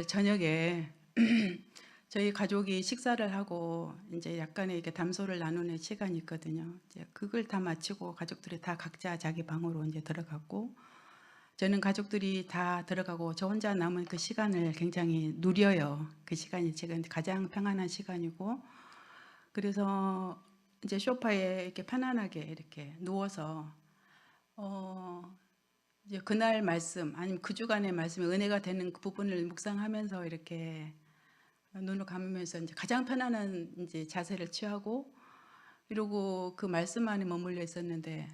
오늘 저녁에 저희 가족이 식사를 하고 이제 약간의 이렇게 담소를 나누는 시간이 있거든요. 이제 그걸 다 마치고 가족들이 다 각자 자기 방으로 이제 들어갔고, 저는 가족들이 다 들어가고 저 혼자 남은 그 시간을 굉장히 누려요. 그 시간이 제가 가장 평안한 시간이고, 그래서 이제 소파에 이렇게 편안하게 이렇게 누워서 이제 그날 말씀 아니면 그 주간의 말씀에 은혜가 되는 그 부분을 묵상하면서 이렇게 눈을 감으면서 이제 가장 편안한 이제 자세를 취하고, 이러고 그 말씀 안에 머물러 있었는데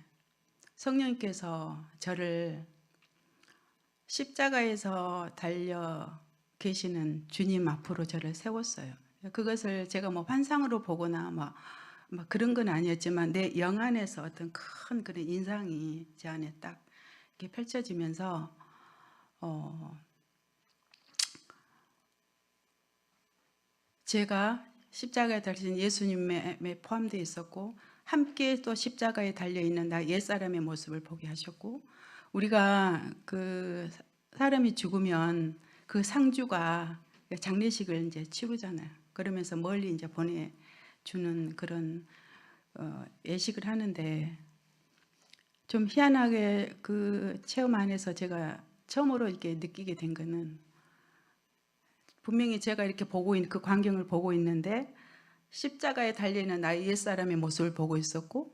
성령님께서 저를 십자가에서 달려 계시는 주님 앞으로 저를 세웠어요. 그것을 제가 뭐 환상으로 보거나 막 그런 건 아니었지만 내 영 안에서 어떤 큰 그런 인상이 제 안에 딱 이렇게 펼쳐지면서 제가 십자가에 달리신 예수님에 포함되어 있었고, 함께 또 십자가에 달려있는 나 옛사람의 모습을 보게 하셨고, 우리가 그 사람이 죽으면 그 상주가 장례식을 이제 치르잖아요. 그러면서 멀리 이제 보내주는 그런 예식을 하는데, 좀 희한하게 그 체험 안에서 제가 처음으로 이렇게 느끼게 된 거는, 분명히 제가 이렇게 보고 있는 그 광경을 보고 있는데 십자가에 달려있는 나의 옛사람의 모습을 보고 있었고,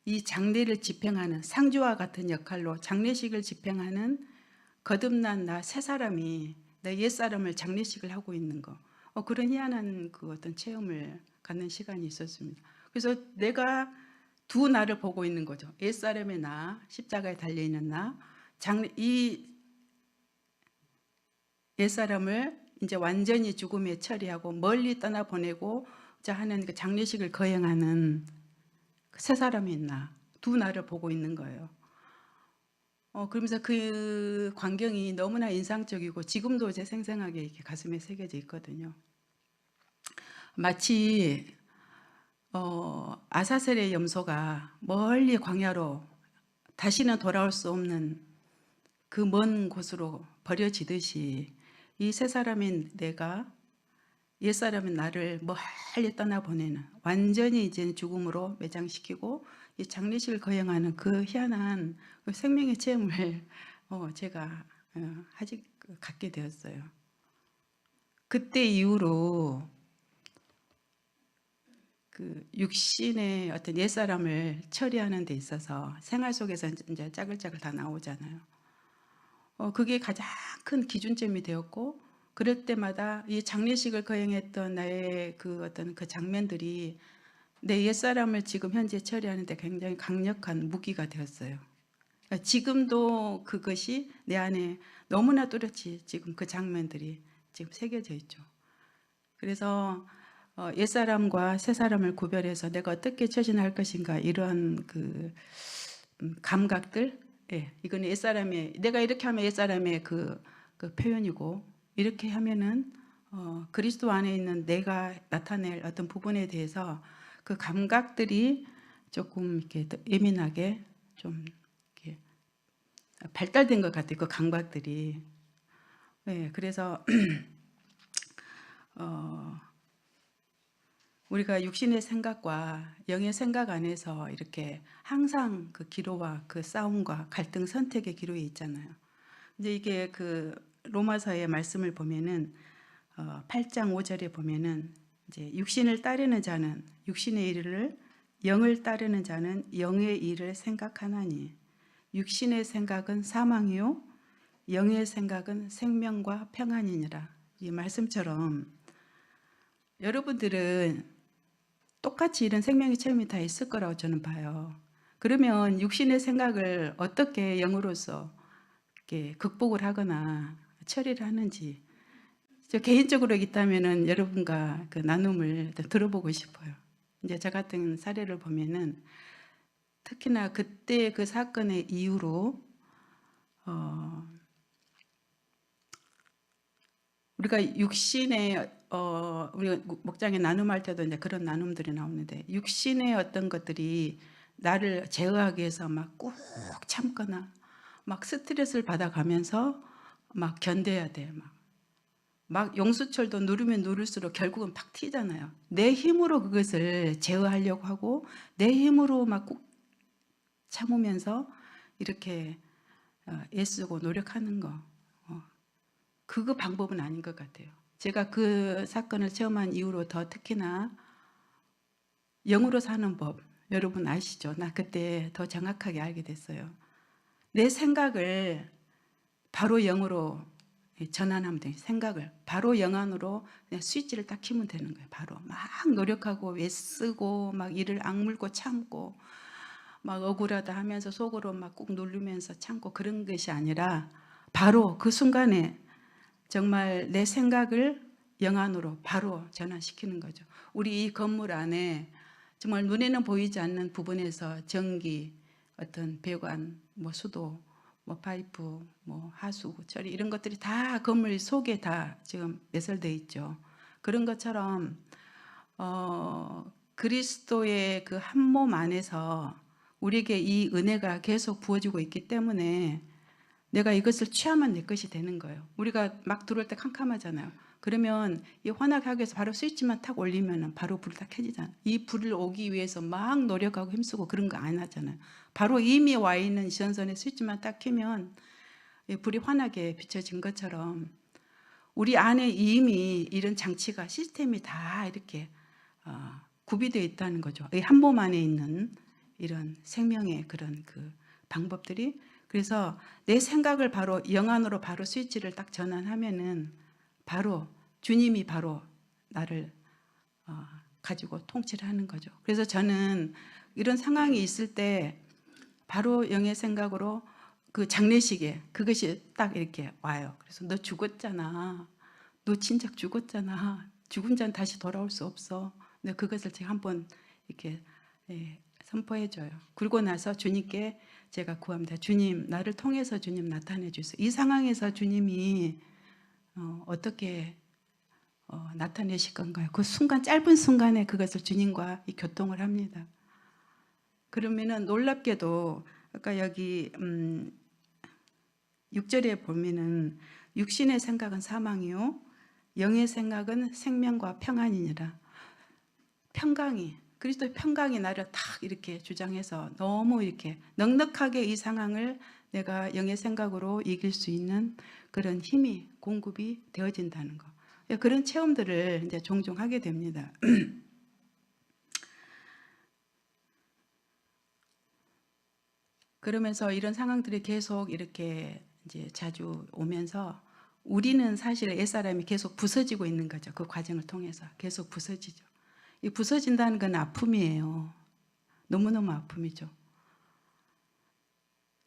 이 장례를 집행하는 상주와 같은 역할로 장례식을 집행하는 거듭난 나 새 사람이 내 옛사람을 장례식을 하고 있는 거, 그런 희한한 그 어떤 체험을 갖는 시간이 있었습니다. 그래서 내가 두 나를 보고 있는 거죠. 옛사람의 나, 십자가에 달려있는 나, 이 옛사람을 이제 완전히 죽음에 처리하고 멀리 떠나보내고자 하는 그 장례식을 거행하는 새 사람이 있나, 두 나를 보고 있는 거예요. 그러면서 그 광경이 너무나 인상적이고 지금도 제 생생하게 이렇게 가슴에 새겨져 있거든요. 마치 아사셀의 염소가 멀리 광야로 다시는 돌아올 수 없는 그 먼 곳으로 버려지듯이, 이 세 사람인 내가 옛사람은 나를 멀리 떠나보내는, 완전히 이제 죽음으로 매장시키고 이 장례식을 거행하는 그 희한한 그 생명의 체험을 제가 아직 갖게 되었어요. 그때 이후로 그 육신의 어떤 옛사람을 처리하는 데 있어서 생활 속에서 이제 짜글짜글 다 나오잖아요. 그게 가장 큰 기준점이 되었고, 그럴 때마다 이 장례식을 거행했던 나의 그 어떤 그 장면들이 내 옛사람을 지금 현재 처리하는데 굉장히 강력한 무기가 되었어요. 그러니까 지금도 그것이 내 안에 너무나 뚜렷이 지금 그 장면들이 지금 새겨져 있죠. 그래서 옛사람과 새사람을 구별해서 내가 어떻게 처신할 것인가, 이러한 그 감각들, 이거는 옛사람의, 내가 이렇게 하면 옛사람의 그 표현이고, 이렇게 하면은 그리스도 안에 있는 내가 나타낼 어떤 부분에 대해서 그 감각들이 조금 이렇게 예민하게 좀 이렇게 발달된 것 같아요. 그 감각들이. 그래서 우리가 육신의 생각과 영의 생각 안에서 이렇게 항상 그 기로와 그 싸움과 갈등 선택의 기로에 있잖아요. 이제 이게 그 로마서의 말씀을 보면은 8장 5절에 보면은 이제 육신을 따르는 자는 육신의 일을, 영을 따르는 자는 영의 일을 생각하나니 육신의 생각은 사망이요 영의 생각은 생명과 평안이니라. 이 말씀처럼 여러분들은 똑같이 이런 생명의 체험이 다 있을 거라고 저는 봐요. 그러면 육신의 생각을 어떻게 영으로서 이렇게 극복을 하거나 처리를 하는지, 저 개인적으로 있다면은 여러분과 그 나눔을 들어보고 싶어요. 이제 저 같은 사례를 보면은 특히나 그때 그 사건의 이후로 우리가 육신의 우리가 목장에 나눔할 때도 이제 그런 나눔들이 나오는데, 육신의 어떤 것들이 나를 제어하기 위해서 막 꾹 참거나 막 스트레스를 받아가면서 막 견뎌야 돼. 막 막 용수철도 누르면 누를수록 결국은 팍 튀잖아요. 내 힘으로 그것을 제어하려고 하고 내 힘으로 막 꾹 참으면서 이렇게 애쓰고 노력하는 거, 그거 방법은 아닌 것 같아요. 제가 그 사건을 체험한 이후로 더 특히나 영으로 사는 법, 여러분 아시죠? 나 그때 더 정확하게 알게 됐어요. 내 생각을 바로 영으로 전환하면 돼요. 생각을 바로 영 안으로 그냥 스위치를 딱 키면 되는 거예요. 바로 막 노력하고 애쓰고 막 이를 악물고 참고 막 억울하다 하면서 속으로 막 꾹 누르면서 참고 그런 것이 아니라 바로 그 순간에 정말 내 생각을 영 안으로 바로 전환시키는 거죠. 우리 이 건물 안에 정말 눈에는 보이지 않는 부분에서 전기, 어떤 배관, 뭐 수도, 뭐 파이프, 뭐 하수, 처리 이런 것들이 다 건물 속에 다 지금 매설되어 있죠. 그런 것처럼 그리스도의 그 한 몸 안에서 우리에게 이 은혜가 계속 부어지고 있기 때문에 내가 이것을 취하면 내 것이 되는 거예요. 우리가 막 들어올 때 캄캄하잖아요. 그러면 이 환하게 하기 위해서 바로 스위치만 탁 올리면 바로 불이 딱 켜지잖아요. 이 불을 오기 위해서 막 노력하고 힘쓰고 그런 거 안 하잖아요. 바로 이미 와 있는 지선선의 스위치만 딱 켜면 불이 환하게 비춰진 것처럼 우리 안에 이미 이런 장치가 시스템이 다 이렇게 구비되어 있다는 거죠. 이 한 몸 안에 있는 이런 생명의 그런 그 방법들이. 그래서 내 생각을 바로 영 안으로 바로 스위치를 딱 전환하면은 바로 주님이 바로 나를 가지고 통치를 하는 거죠. 그래서 저는 이런 상황이 있을 때 바로 영의 생각으로 그 장례식에 그것이 딱 이렇게 와요. 그래서 너 죽었잖아. 너 진작 죽었잖아. 죽은 자는 다시 돌아올 수 없어. 근데 그것을 제가 한번 이렇게 선포해줘요. 그러고 나서 주님께 제가 구합니다. 주님, 나를 통해서 주님 나타내 주세요. 이 상황에서 주님이 어떻게 나타내실 건가요? 그 순간, 짧은 순간에 그것을 주님과 이 교통을 합니다. 그러면은 놀랍게도 아까 여기 6절에 보면은 육신의 생각은 사망이요 영의 생각은 생명과 평안이니라. 평강이, 그리스도의 평강이 나를 탁 이렇게 주장해서 너무 이렇게 넉넉하게 이 상황을 내가 영의 생각으로 이길 수 있는 그런 힘이 공급이 되어진다는 거. 그런 체험들을 이제 종종 하게 됩니다. 그러면서 이런 상황들이 계속 이렇게 이제 자주 오면서 우리는 사실 옛사람이 계속 부서지고 있는 거죠. 그 과정을 통해서 계속 부서지죠. 이 부서진다는 건 아픔이에요. 너무너무 아픔이죠.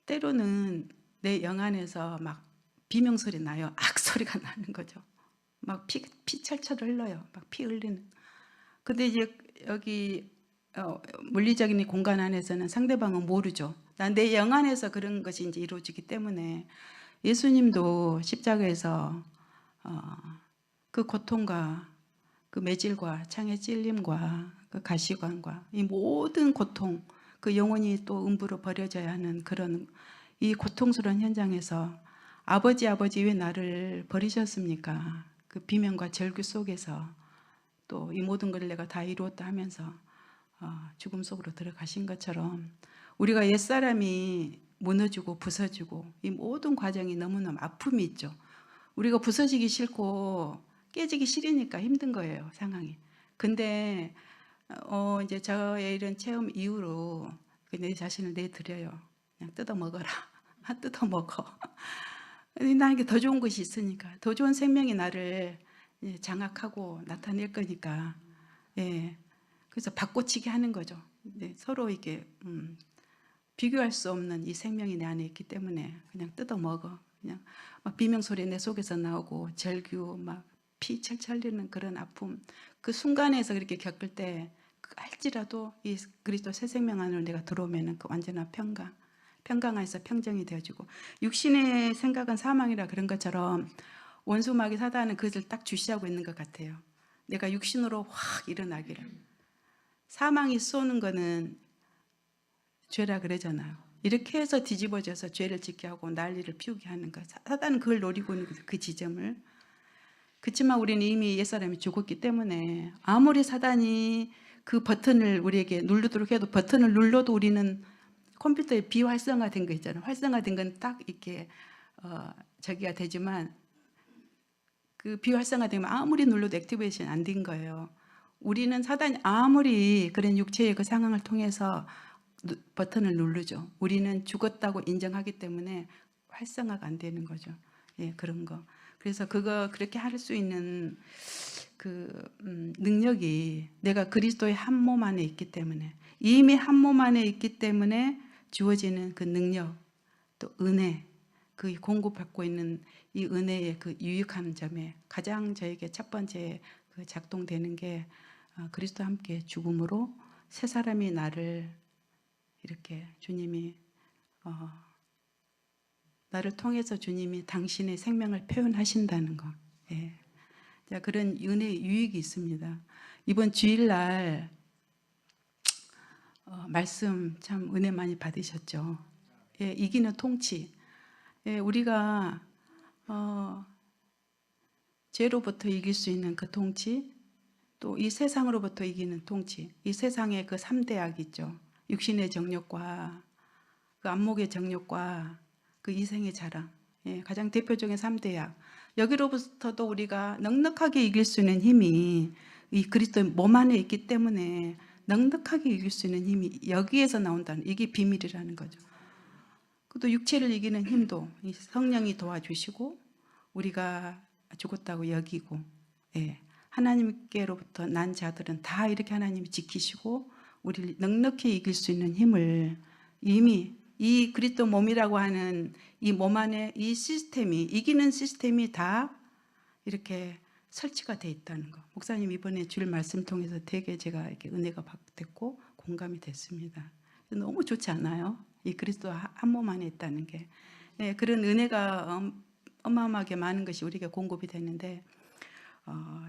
때로는 내 영 안에서 막 비명소리 나요. 악소리가 나는 거죠. 막 피 철철 흘러요. 막 피 흘리는. 근데 이제 여기 물리적인 이 공간 안에서는 상대방은 모르죠. 난 내 영 안에서 그런 것이 이제 이루어지기 때문에 예수님도 십자가에서 그 고통과 그 매질과 창의 찔림과 그 가시관과 이 모든 고통, 그 영혼이 또 음부로 버려져야 하는 그런 이 고통스러운 현장에서 아버지 왜 나를 버리셨습니까? 그 비명과 절규 속에서 또 이 모든 걸 내가 다 이루었다 하면서 죽음 속으로 들어가신 것처럼 우리가 옛사람이 무너지고 부서지고 이 모든 과정이 너무너무 아픔이 있죠. 우리가 부서지기 싫고 깨지기 싫으니까 힘든 거예요, 상황이. 근데 이제 저의 이런 체험 이후로 내 자신을 내드려요. 그냥 뜯어 먹어라. 뜯어 먹어. 나에게 더 좋은 것이 있으니까, 더 좋은 생명이 나를 장악하고 나타낼 거니까. 예. 그래서 바꿔치기 하는 거죠. 네, 서로 이게 비교할 수 없는 이 생명이 내 안에 있기 때문에 그냥 뜯어 먹어. 그냥 막 비명 소리 내 속에서 나오고 절규 막 피 철철 흘리는 그런 아픔. 그 순간에서 그렇게 겪을 때 할지라도 이 그리스도 새 생명 안으로 내가 들어오면은 그 완전한 평강. 평강 안에서 평정이 되어지고 육신의 생각은 사망이라 그런 것처럼 원수마귀 사단은 그것을 딱 주시하고 있는 것 같아요. 내가 육신으로 확 일어나기를. 사망이 쏘는 거는 죄라 그러잖아요. 이렇게 해서 뒤집어져서 죄를 짓게 하고 난리를 피우게 하는 거. 사단은 그걸 노리고 있는 거죠. 그 지점을. 그렇지만 우리는 이미 옛사람이 죽었기 때문에 아무리 사단이 그 버튼을 우리에게 누르도록 해도 버튼을 눌러도 우리는 컴퓨터에 비활성화된 거 있잖아요. 활성화된 건 딱 이렇게 저기가 되지만 그 비활성화되면 아무리 눌러도 액티베이션 안 된 거예요. 우리는 사단이 아무리 그런 육체의 그 상황을 통해서 버튼을 누르죠. 우리는 죽었다고 인정하기 때문에 활성화가 안 되는 거죠. 예, 그런 거. 그래서 그거 그렇게 할 수 있는 그 능력이 내가 그리스도의 한 몸 안에 있기 때문에, 이미 한 몸 안에 있기 때문에 주어지는 그 능력, 또 은혜, 그 공급받고 있는 이 은혜의 그 유익한 점에 가장 저에게 첫 번째 그 작동되는 게 그리스도와 함께 죽음으로 새 사람이 나를 이렇게 주님이 나를 통해서 주님이 당신의 생명을 표현하신다는 거. 예. 자, 그런 은혜의 유익이 있습니다. 이번 주일날 말씀 참 은혜 많이 받으셨죠. 예, 이기는 통치. 예, 우리가 죄로부터 이길 수 있는 그 통치, 또 이 세상으로부터 이기는 통치. 이 세상의 그 3대 악 있죠. 육신의 정욕과 그 안목의 정욕과 그 이생의 자랑. 예, 가장 대표적인 3대 악. 여기로부터도 우리가 넉넉하게 이길 수 있는 힘이 이 그리스도의 몸 안에 있기 때문에 넉넉하게 이길 수 있는 힘이 여기에서 나온다는, 이게 비밀이라는 거죠. 또 육체를 이기는 힘도 이 성령이 도와주시고 우리가 죽었다고 여기고, 예, 하나님께로부터 난 자들은 다 이렇게 하나님이 지키시고 우리를 넉넉히 이길 수 있는 힘을 이미 이 그리스도 몸이라고 하는 이 몸 안에 이 시스템이, 이기는 시스템이 다 이렇게 설치가 돼 있다는 거. 목사님 이번에 줄 말씀 통해서 되게 제가 이렇게 은혜가 됐고 공감이 됐습니다. 너무 좋지 않아요? 이 그리스도 한 몸 안에 있다는 게. 예, 그런 은혜가 어마어마하게 많은 것이 우리에게 공급이 되는데,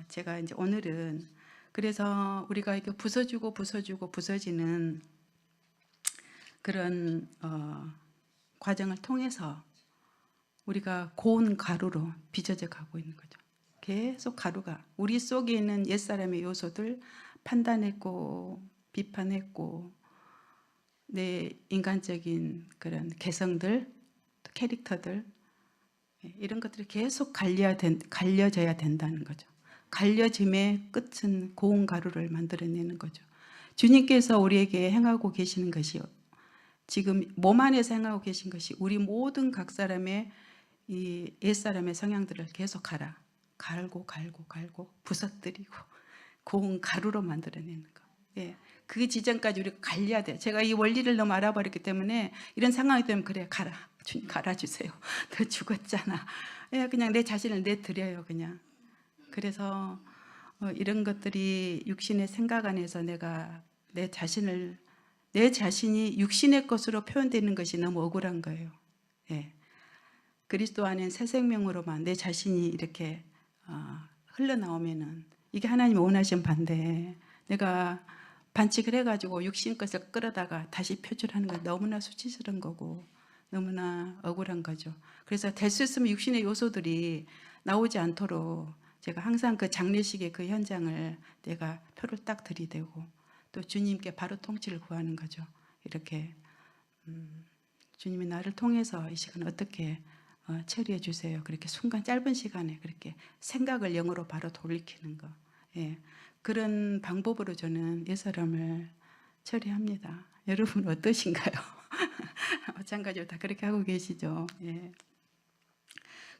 제가 이제 오늘은 그래서 우리가 이렇게 부서지는 그런 과정을 통해서 우리가 고운 가루로 빚어져 가고 있는 거죠. 계속 가루가 우리 속에 있는 옛사람의 요소들 판단했고 비판했고 내 인간적인 그런 개성들, 캐릭터들, 이런 것들이 계속 갈려져야 된다는 거죠. 갈려짐의 끝은 고운 가루를 만들어내는 거죠. 주님께서 우리에게 행하고 계시는 것이, 지금 몸 안에서 행하고 계신 것이 우리 모든 각 사람의 이 옛사람의 성향들을 계속 갈고 부서뜨리고 고운 가루로 만들어내는 거. 예, 그 지점까지 우리가 갈려야 돼요. 제가 이 원리를 너무 알아버렸기 때문에 이런 상황이 되면 그래, 가라. 주님 갈아주세요. 너 죽었잖아. 예, 그냥 내 자신을 내드려요, 그냥. 그래서 이런 것들이 육신의 생각 안에서 내가 내 자신이 육신의 것으로 표현되는 것이 너무 억울한 거예요. 예. 그리스도 안에 새 생명으로만 내 자신이 이렇게 흘러나오면은 이게 하나님이 원하신 반대. 내가 반칙을 해가지고 육신 것을 끌어다가 다시 표출하는 건 너무나 수치스러운 거고 너무나 억울한 거죠. 그래서 될 수 있으면 육신의 요소들이 나오지 않도록 제가 항상 그 장례식의 그 현장을 내가 표를 딱 들이대고 또 주님께 바로 통치를 구하는 거죠. 이렇게 주님이 나를 통해서 이 시간 어떻게 처리해 주세요. 그렇게 순간 짧은 시간에 그렇게 생각을 영으로 바로 돌이키는 거. 예, 그런 방법으로 저는 옛사람을 처리합니다. 여러분 어떠신가요? 마찬가지로 다 그렇게 하고 계시죠. 예.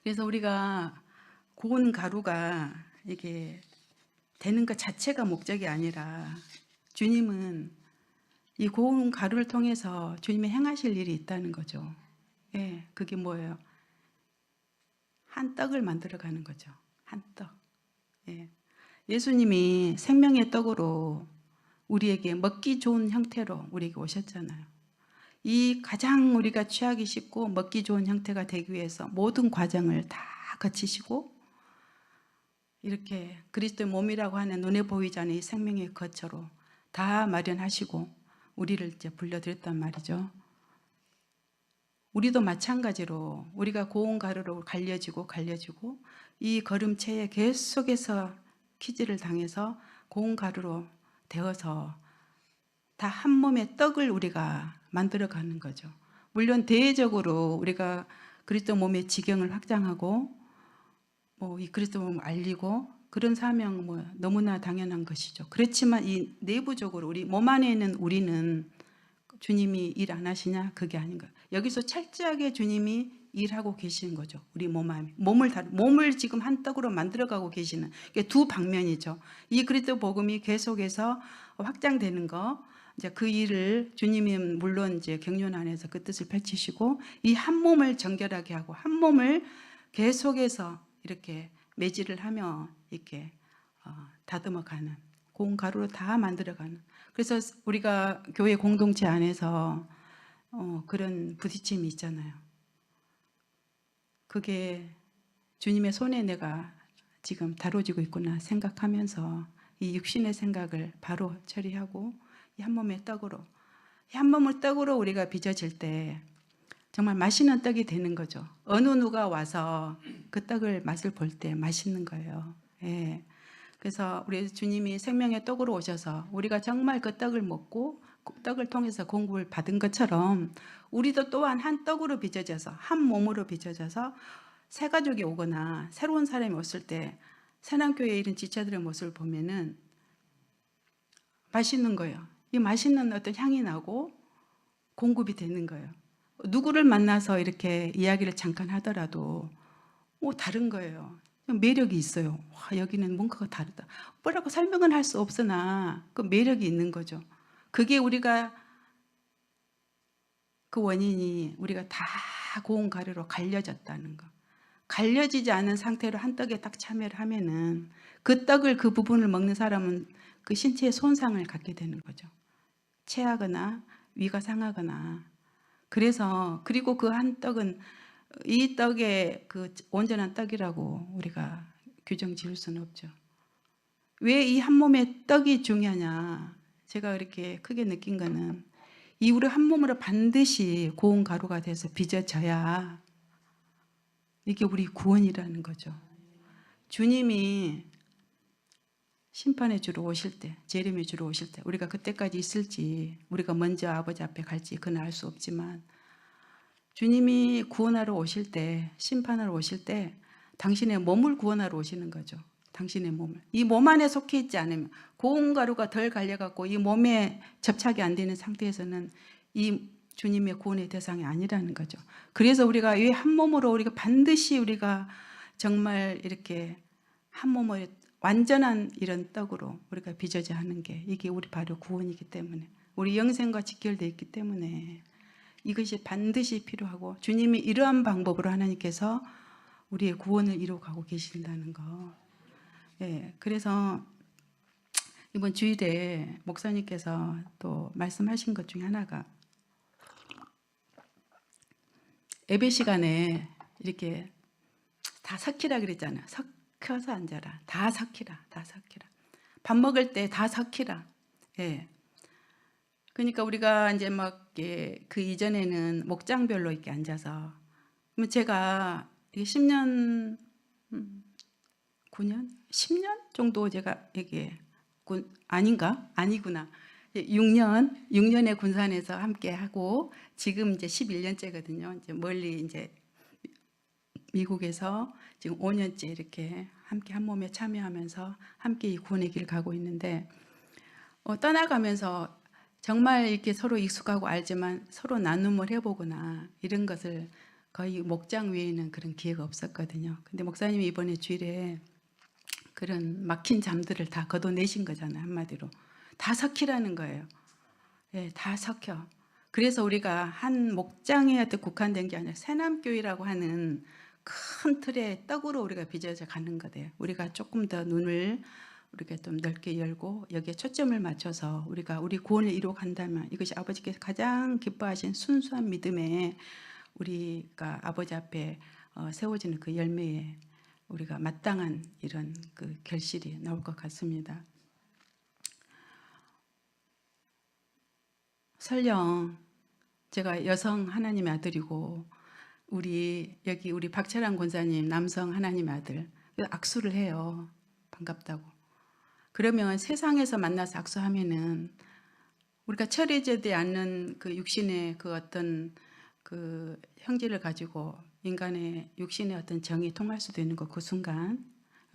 그래서 우리가 고운 가루가 이게 되는 것 자체가 목적이 아니라 주님은 이 고운 가루를 통해서 주님이 행하실 일이 있다는 거죠. 예, 그게 뭐예요? 한 떡을 만들어가는 거죠. 한 떡. 예. 예수님이 생명의 떡으로 우리에게 먹기 좋은 형태로 우리에게 오셨잖아요. 이 가장 우리가 취하기 쉽고 먹기 좋은 형태가 되기 위해서 모든 과정을 다 거치시고 이렇게 그리스도의 몸이라고 하는 눈에 보이지 않는 이 생명의 거처로 다 마련하시고 우리를 이제 불러들였단 말이죠. 우리도 마찬가지로 우리가 고운 가루로 갈려지고 이 걸음체에 계속해서 키질을 당해서 고운 가루로 되어서 다 한 몸의 떡을 우리가 만들어가는 거죠. 물론 대외적으로 우리가 그리스도 몸의 지경을 확장하고 이 그리스도 몸을 알리고 그런 사명 너무나 당연한 것이죠. 그렇지만 이 내부적으로 우리 몸 안에 있는 우리는 주님이 일 안 하시냐? 그게 아닌 거예요. 여기서 철저하게 주님이 일하고 계시는 거죠. 우리 몸 안에 몸을 지금 한 떡으로 만들어가고 계시는 이게 두 방면이죠. 이 그리스도 복음이 계속해서 확장되는 거, 이제 그 일을 주님이 물론 이제 경륜 안에서 그 뜻을 펼치시고 이 한 몸을 정결하게 하고 한 몸을 계속해서 이렇게 매질을 하며 이렇게 다듬어가는 고운 가루로 다 만들어가는. 그래서 우리가 교회 공동체 안에서 그런 부딪힘이 있잖아요. 그게 주님의 손에 내가 지금 다뤄지고 있구나 생각하면서 이 육신의 생각을 바로 처리하고 이 한 몸의 떡으로, 이 한 몸의 떡으로 우리가 빚어질 때 정말 맛있는 떡이 되는 거죠. 어느 누가 와서 그 떡을 맛을 볼 때 맛있는 거예요. 예. 그래서 우리 주님이 생명의 떡으로 오셔서 우리가 정말 그 떡을 먹고 그 떡을 통해서 공급을 받은 것처럼 우리도 또한 한 떡으로 빚어져서 한 몸으로 빚어져서 새 가족이 오거나 새로운 사람이 왔을 때 새남교회에 이런 지체들의 모습을 보면은 맛있는 거예요. 이 맛있는 어떤 향이 나고 공급이 되는 거예요. 누구를 만나서 이렇게 이야기를 잠깐 하더라도 다른 거예요. 매력이 있어요. 와, 여기는 뭔가가 다르다. 뭐라고 설명은 할 수 없으나 그 매력이 있는 거죠. 그게 우리가 그 원인이 우리가 다 고운 가루로 갈려졌다는 거. 갈려지지 않은 상태로 한 떡에 딱 참여를 하면은 그 떡을 그 부분을 먹는 사람은 그 신체에 손상을 갖게 되는 거죠. 체하거나 위가 상하거나. 그래서 그리고 그 한 떡은 이 떡의 그 온전한 떡이라고 우리가 규정 지을 수는 없죠. 왜 이 한 몸의 떡이 중요하냐? 제가 이렇게 크게 느낀 거는 이 우리 한 몸으로 반드시 고운 가루가 돼서 빚어져야 이게 우리 구원이라는 거죠. 주님이 심판의 주로 오실 때, 재림의 주로 오실 때 우리가 그때까지 있을지 우리가 먼저 아버지 앞에 갈지 그건 알 수 없지만 주님이 구원하러 오실 때, 심판하러 오실 때 당신의 몸을 구원하러 오시는 거죠. 당신의 몸을. 이 몸 안에 속해 있지 않으면 고운 가루가 덜 갈려갖고 이 몸에 접착이 안 되는 상태에서는 이 주님의 구원의 대상이 아니라는 거죠. 그래서 우리가 이 한 몸으로 우리가 반드시 우리가 정말 이렇게 한 몸을 완전한 이런 떡으로 우리가 빚어져야 하는 게 이게 우리 바로 구원이기 때문에 우리 영생과 직결되어 있기 때문에 이것이 반드시 필요하고 주님이 이러한 방법으로 하나님께서 우리의 구원을 이루어가고 계신다는 거. 예, 그래서 이번 주일에 목사님께서 또 말씀하신 것 중에 하나가 예배 시간에 이렇게 다 섞이라 그랬잖아요. 섞여서 앉아라. 다 섞이라. 다 섞이라. 밥 먹을 때 다 섞이라. 예. 그러니까 우리가 이제 막 그 이전에는 목장별로 이렇게 앉아서 제가 10년 9년 10년 정도 제가 이게 아닌가 아니구나 6년의 군산에서 함께 하고 지금 이제 11년째거든요. 이제 멀리 이제 미국에서 지금 5년째 이렇게 함께 한 몸에 참여하면서 함께 이 구원의 길을 가고 있는데 떠나가면서 정말 이렇게 서로 익숙하고 알지만 서로 나눔을 해보거나 이런 것을 거의 목장 외에는 그런 기회가 없었거든요. 근데 목사님이 이번에 주일에 그런 막힌 잠들을 다 걷어내신 거잖아요. 한마디로 다 섞이라는 거예요. 예, 다 섞여. 그래서 우리가 한 목장에 국한된 게 아니라 새남교회라고 하는 큰 틀의 떡으로 우리가 빚어져 가는 거예요. 우리가 조금 더 눈을 우리가 좀 넓게 열고 여기에 초점을 맞춰서 우리가 우리 구원을 이루어 간다면 이것이 아버지께서 가장 기뻐하신 순수한 믿음에 우리가 아버지 앞에 세워지는 그 열매에 우리가 마땅한 이런 그 결실이 나올 것 같습니다. 설령 제가 여성 하나님의 아들이고 우리 박철환 권사님 남성 하나님의 아들 악수를 해요. 반갑다고. 그러면 세상에서 만나서 악수하면은 우리가 철회되지 않는 그 육신의 그 어떤 그 형질을 가지고 인간의 육신의 어떤 정이 통할 수도 있는 거 그 순간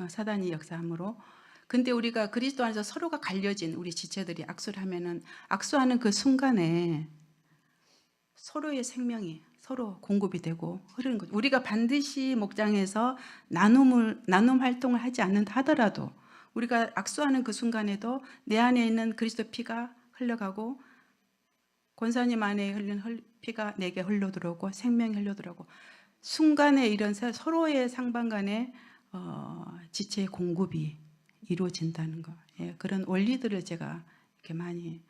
사단이 역사함으로. 근데 우리가 그리스도 안에서 서로가 갈려진 우리 지체들이 악수를 하면은 악수하는 그 순간에 서로의 생명이 서로 공급이 되고 흐르는 거죠. 우리가 반드시 목장에서 나눔 활동을 하지 않는다 하더라도 우리가 악수하는 그 순간에도 내 안에 있는 그리스도 피가 흘러가고 권사님 안에 흘린 피가 내게 흘러들어오고 생명이 흘러들어오고 순간에 이런 서로의 상반간의 지체의 공급이 이루어진다는 거. 예, 그런 원리들을 제가 이렇게 많이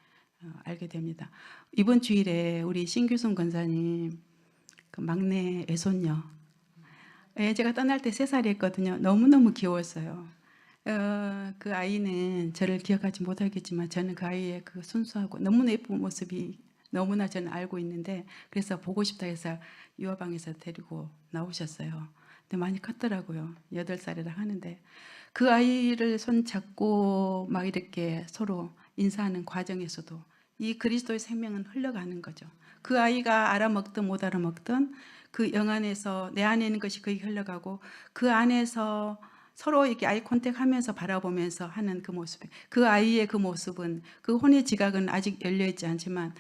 알게 됩니다. 이번 주일에 우리 신규순 권사님 그 막내 애손녀, 예, 제가 떠날 때 3살이었거든요. 너무너무 귀여웠어요. 그 아이는 저를 기억하지 못하겠지만 저는 그 아이의 그 순수하고 너무나 예쁜 모습이 너무나 저는 알고 있는데, 그래서 보고 싶다 해서 유아방에서 데리고 나오셨어요. 근데 많이 컸더라고요. 8살이라 하는데 그 아이를 손잡고 막 이렇게 서로 인사하는 과정에서도 이 그리스도의 생명은 흘러가는 거죠. 그 아이가 알아먹든 못 알아먹든 그 영 안에서 내 안에 있는 것이 그에게 흘러가고 그 안에서 서로 이렇게 아이 컨택하면서 바라보면서 하는 그 모습, 그 아이의 그 모습은, 그 혼의 지각은 아직 열려있지 않지만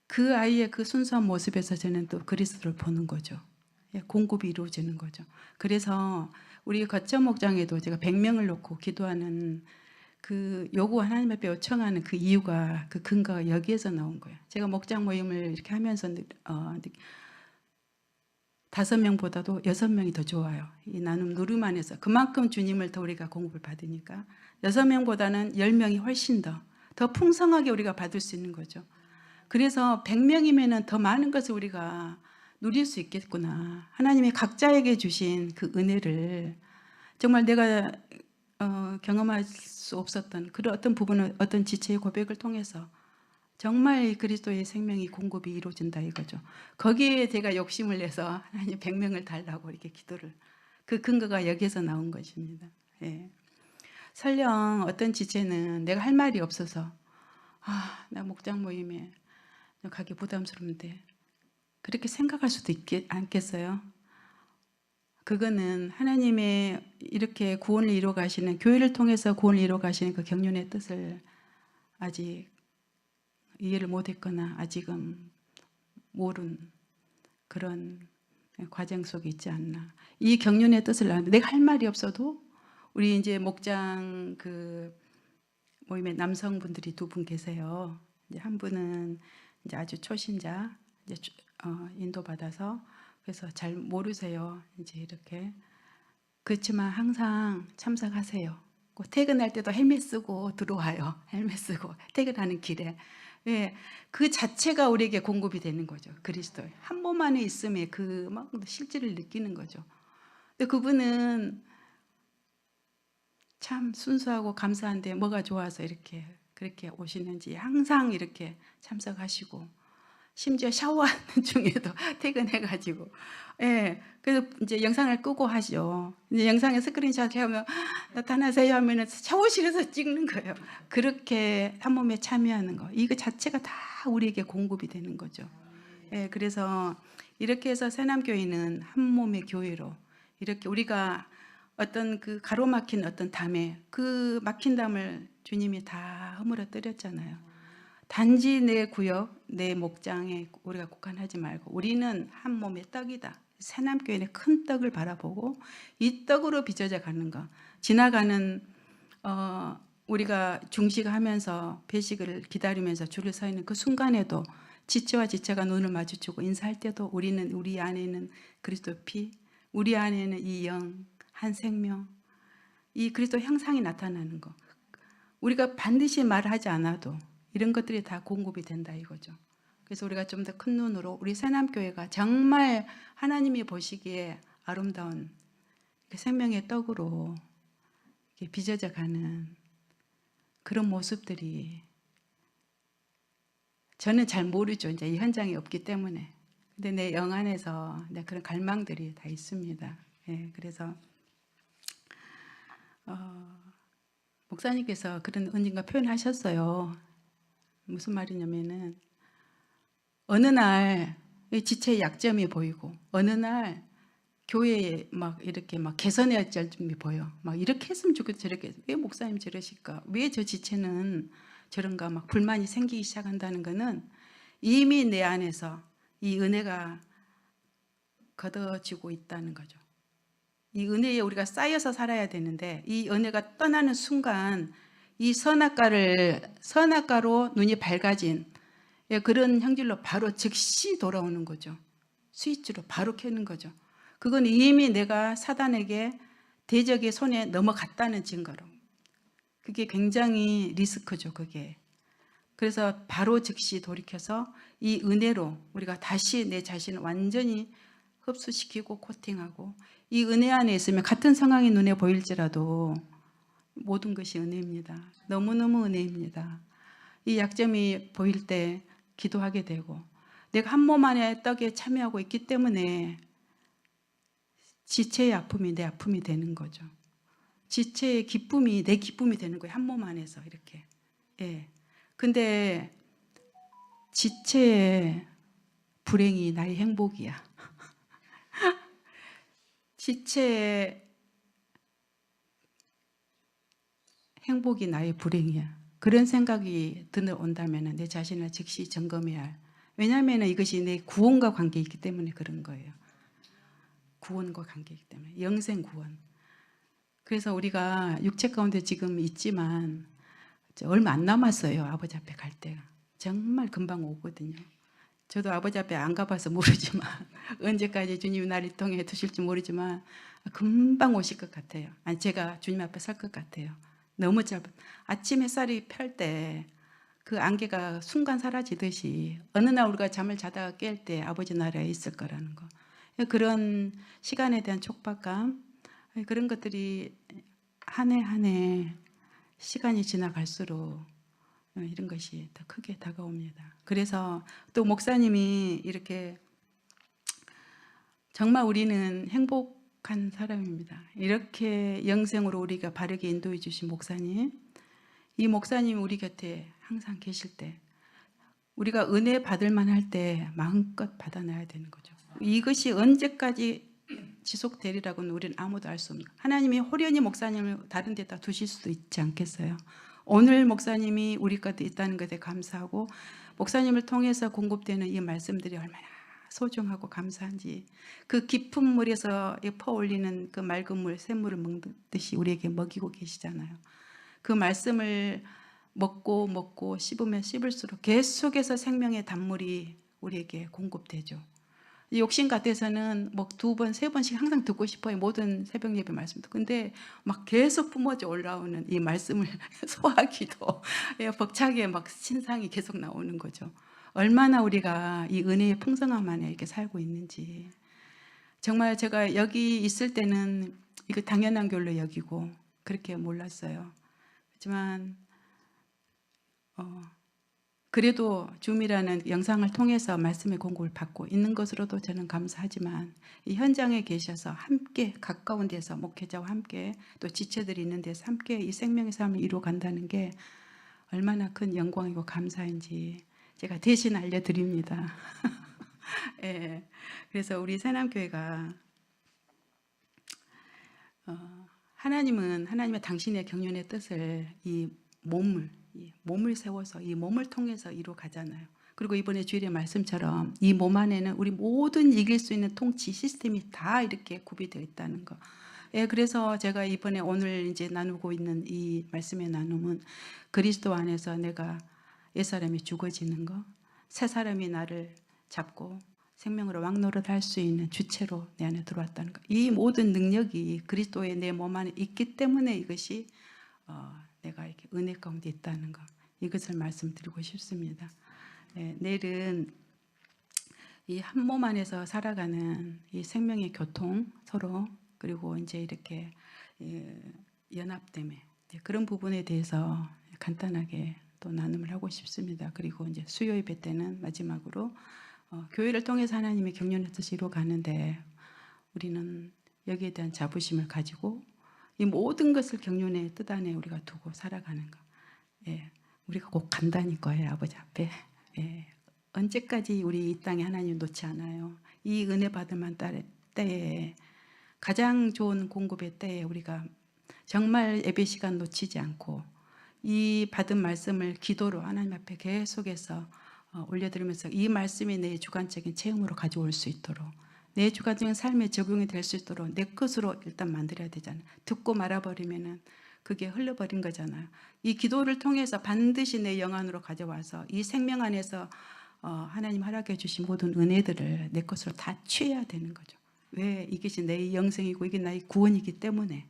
그 아이의 그 순수한 모습에서 저는 또 그리스도를 보는 거죠. 예, 공급이 이루어지는 거죠. 그래서 우리 거점 목장에도 제가 100명을 놓고 기도하는 그 요구, 하나님 앞에 요청하는 그 이유가, 그 근거가 여기에서 나온 거예요. 제가 목장 모임을 이렇게 하면서 5명보다도 6명이 더 좋아요. 이 나눔 누름 안에서 그만큼 주님을 더 우리가 공급을 받으니까 6명보다는 10명이 훨씬 더 풍성하게 우리가 받을 수 있는 거죠. 그래서 100명이면 더 많은 것을 우리가 누릴 수 있겠구나. 하나님이 각자에게 주신 그 은혜를 정말 내가 경험할 수 없었던 그런 어떤 부분을 어떤 지체의 고백을 통해서 정말 그리스도의 생명이 공급이 이루어진다 이거죠. 거기에 제가 욕심을 내서 하나님 100명을 달라고 이렇게 기도를, 그 근거가 여기에서 나온 것입니다. 예. 설령 어떤 지체는 내가 할 말이 없어서 나 목장 모임에 가기 부담스러운데 그렇게 생각할 수도 않겠어요? 그거는 하나님의 이렇게 구원을 이루어 가시는, 교회를 통해서 구원을 이루어 가시는 그 경륜의 뜻을 아직 이해를 못했거나 아직은 모른 그런 과정 속에 있지 않나. 이 경륜의 뜻을 아는데 내가 할 말이 없어도 우리 이제 목장 그 모임에 남성분들이 2분 계세요. 이제 한 분은 이제 아주 초신자, 이제 인도받아서, 그래서 잘 모르세요. 이제 이렇게. 그렇지만 항상 참석하세요. 퇴근할 때도 헬멧 쓰고 들어와요. 헬멧 쓰고 퇴근하는 길에. 예, 그 자체가 우리에게 공급이 되는 거죠. 그리스도의 한 몸 안에 있음에 그 막 실질을 느끼는 거죠. 근데 그분은 참 순수하고 감사한데 뭐가 좋아서 이렇게 그렇게 오시는지 항상 이렇게 참석하시고, 심지어 샤워하는 중에도 퇴근해가지고, 예, 그래서 이제 영상을 끄고 하죠. 이제 영상에 스크린샷 하면 나타나세요 하면은 샤워실에서 찍는 거예요. 그렇게 한 몸에 참여하는 거, 이거 자체가 다 우리에게 공급이 되는 거죠. 예, 그래서 이렇게 해서 새남교회는 한 몸의 교회로, 이렇게 우리가 어떤 그 가로막힌 어떤 담에, 그 막힌 담을 주님이 다 허물어뜨렸잖아요. 단지 내 구역, 내 목장에 우리가 국한하지 말고 우리는 한 몸의 떡이다. 새남교회의 큰 떡을 바라보고 이 떡으로 빚어져 가는 거. 지나가는 우리가 중식하면서 배식을 기다리면서 줄을 서 있는 그 순간에도 지체와 지체가 눈을 마주치고 인사할 때도 우리는 우리 안에 있는 그리스도 피, 우리 안에 있는 이 영, 한 생명, 이 그리스도 형상이 나타나는 거. 우리가 반드시 말하지 않아도 이런 것들이 다 공급이 된다 이거죠. 그래서 우리가 좀 더 큰 눈으로 우리 새남교회가 정말 하나님이 보시기에 아름다운 생명의 떡으로 빚어져 가는 그런 모습들이 저는 잘 모르죠. 이제 이 현장이 없기 때문에. 근데 내 영 안에서 그런 갈망들이 다 있습니다. 예, 그래서 목사님께서 그런 언젠가 표현하셨어요. 무슨 말이냐면은 어느 날 지체의 약점이 보이고 어느 날 교회에 막 이렇게 막 개선해야 할 점이 보여. 막 이렇게 했으면 좋겠다 저렇게 왜 목사님 저러실까? 왜 저 지체는 저런가? 막 불만이 생기기 시작한다는 거는 이미 내 안에서 이 은혜가 걷어지고 있다는 거죠. 이 은혜에 우리가 쌓여서 살아야 되는데 이 은혜가 떠나는 순간 이 선악과로 눈이 밝아진 그런 형질로 바로 즉시 돌아오는 거죠. 스위치로 바로 켜는 거죠. 그건 이미 내가 사단에게 대적의 손에 넘어갔다는 증거로. 그게 굉장히 리스크죠, 그게. 그래서 바로 즉시 돌이켜서 이 은혜로 우리가 다시 내 자신을 완전히 흡수시키고 코팅하고 이 은혜 안에 있으면 같은 상황이 눈에 보일지라도 모든 것이 은혜입니다. 너무너무 은혜입니다. 이 약점이 보일 때 기도하게 되고 내가 한 몸 안에 떡에 참여하고 있기 때문에 지체의 아픔이 내 아픔이 되는 거죠. 지체의 기쁨이 내 기쁨이 되는 거예요. 한 몸 안에서 이렇게. 예. 근데 지체의 불행이 나의 행복이야. 지체의 행복이 나의 불행이야. 그런 생각이 들어온다면 내 자신을 즉시 점검해야 할. 왜냐하면 이것이 내 구원과 관계있기 때문에 그런 거예요. 구원과 관계이기 때문에. 영생 구원. 그래서 우리가 육체 가운데 지금 있지만 얼마 안 남았어요. 아버지 앞에 갈 때가. 정말 금방 오거든요. 저도 아버지 앞에 안 가봐서 모르지만 언제까지 주님이 나를 통해 두실지 모르지만 금방 오실 것 같아요. 아니 제가 주님 앞에 설 것 같아요. 너무 짧은 아침 햇살이 펼 때 그 안개가 순간 사라지듯이 어느 날 우리가 잠을 자다가 깰 때 아버지 나라에 있을 거라는 거. 그런 시간에 대한 촉박감 그런 것들이 한 해 한 해 시간이 지나갈수록 이런 것이 더 크게 다가옵니다. 그래서 또 목사님이 이렇게 정말 우리는 행복한 사람입니다. 이렇게 영생으로 우리가 바르게 인도해 주신 목사님, 이 목사님이 우리 곁에 항상 계실 때 우리가 은혜 받을 만할 때 마음껏 받아놔야 되는 거죠. 이것이 언제까지 지속되리라고는 우리는 아무도 알 수 없는 거예요. 하나님이 호련히 목사님을 다른 데다 두실 수도 있지 않겠어요. 오늘 목사님이 우리 곁에 있다는 것에 감사하고 목사님을 통해서 공급되는 이 말씀들이 얼마나 소중하고 감사한지 그 깊은 물에서 퍼올리는 그 맑은 물, 샘물을 먹듯이 우리에게 먹이고 계시잖아요. 그 말씀을 먹고 씹으면 씹을수록 계속해서 생명의 단물이 우리에게 공급되죠. 욕심 같아서는 뭐 2번, 3번씩 항상 듣고 싶어요. 모든 새벽 예배 말씀도. 근데 막 계속 뿜어져 올라오는 이 말씀을 소화하기도 벅차게 막 신상이 계속 나오는 거죠. 얼마나 우리가 이 은혜의 풍성함 안에 이렇게 살고 있는지. 정말 제가 여기 있을 때는 이거 당연한 걸로 여기고 그렇게 몰랐어요. 하지만 그래도 줌이라는 영상을 통해서 말씀의 공급을 받고 있는 것으로도 저는 감사하지만 이 현장에 계셔서 함께 가까운 데서 목회자와 함께 또 지체들이 있는 데서 함께 이 생명의 삶을 이루어간다는 게 얼마나 큰 영광이고 감사인지 제가 대신 알려드립니다. 예, 그래서 우리 새남교회가 하나님은 하나님의 당신의 경륜의 뜻을 이 몸을 세워서 이 몸을 통해서 이루어 가잖아요. 그리고 이번에 주일의 말씀처럼 이 몸 안에는 우리 모든 이길 수 있는 통치 시스템이 다 이렇게 구비되어 있다는 거. 예, 그래서 제가 이번에 오늘 이제 나누고 있는 이 말씀의 나눔은 그리스도 안에서 내가 옛사람이 죽어지는 거, 새 사람이 나를 잡고 생명으로 왕노릇 할 수 있는 주체로 내 안에 들어왔다는 거. 이 모든 능력이 그리스도의 내 몸 안에 있기 때문에 이것이 내가 이렇게 은혜 가운데 있다는 것, 이것을 말씀드리고 싶습니다. 네, 내일은 이 한 몸 안에서 살아가는 이 생명의 교통 서로 그리고 이제 이렇게 연합됨에 그런 부분에 대해서 간단하게 또 나눔을 하고 싶습니다. 그리고 이제 수요 예배 때는 마지막으로 교회를 통해서 하나님의 경륜의 뜻이 이루어가는데 우리는 여기에 대한 자부심을 가지고 이 모든 것을 경륜의 뜻 안에 우리가 두고 살아가는 것. 예, 우리가 꼭 간다니 거예요, 아버지 앞에. 예, 언제까지 우리 이 땅에 하나님 놓지 않아요. 이 은혜 받을 만 때에 가장 좋은 공급의 때에 우리가 정말 예배 시간 놓치지 않고 이 받은 말씀을 기도로 하나님 앞에 계속해서 올려드리면서 이 말씀이 내 주관적인 체험으로 가져올 수 있도록 내 주관적인 삶에 적용이 될 수 있도록 내 것으로 일단 만들어야 되잖아요. 듣고 말아버리면은 그게 흘러버린 거잖아요. 이 기도를 통해서 반드시 내 영 안으로 가져와서 이 생명 안에서 하나님 허락해 주신 모든 은혜들을 내 것으로 다 취해야 되는 거죠. 왜? 이것이 내 영생이고 이게 나의 구원이기 때문에.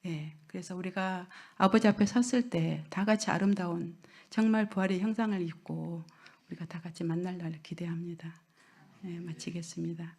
예, 그래서 우리가 아버지 앞에 섰을 때 다 같이 아름다운 정말 부활의 형상을 입고 우리가 다 같이 만날 날을 기대합니다. 예, 마치겠습니다.